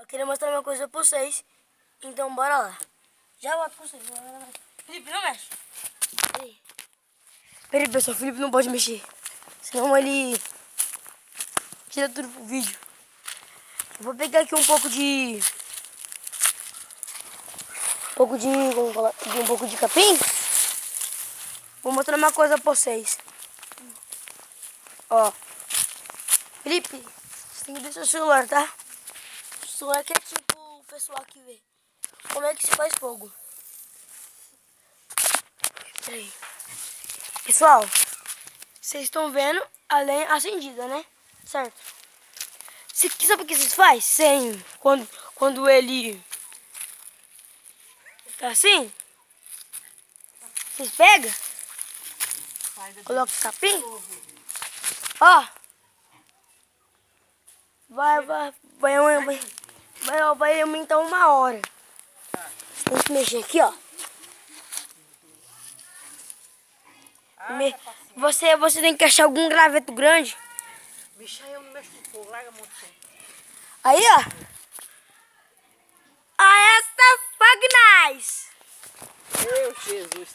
Eu queria mostrar uma coisa pra vocês. Então bora lá. Já volto pra vocês. Felipe, não mexe. Peraí, pessoal, o Felipe não pode mexer. Senão ele tira tudo pro vídeo. Eu vou pegar aqui um pouco de... um pouco de capim. Vou mostrar uma coisa pra vocês. Ó. Felipe, você tem que deixar o celular, tá? O celular quietinho pro pessoal aqui ver. Como é que se faz fogo. Peraí. Pessoal, vocês estão vendo a lenha acendida, né? Certo? Sabe o que vocês fazem? Quando ele tá assim, vocês pegam, colocam o capim, ó, vai aumentar 1 hora. Você tem que mexer aqui, ó. Você tem que achar algum graveto grande. Bicho, aí eu não mexo com fogo, larga muito fogo. Aí, ó. Essa Fagnais. Meu Jesus.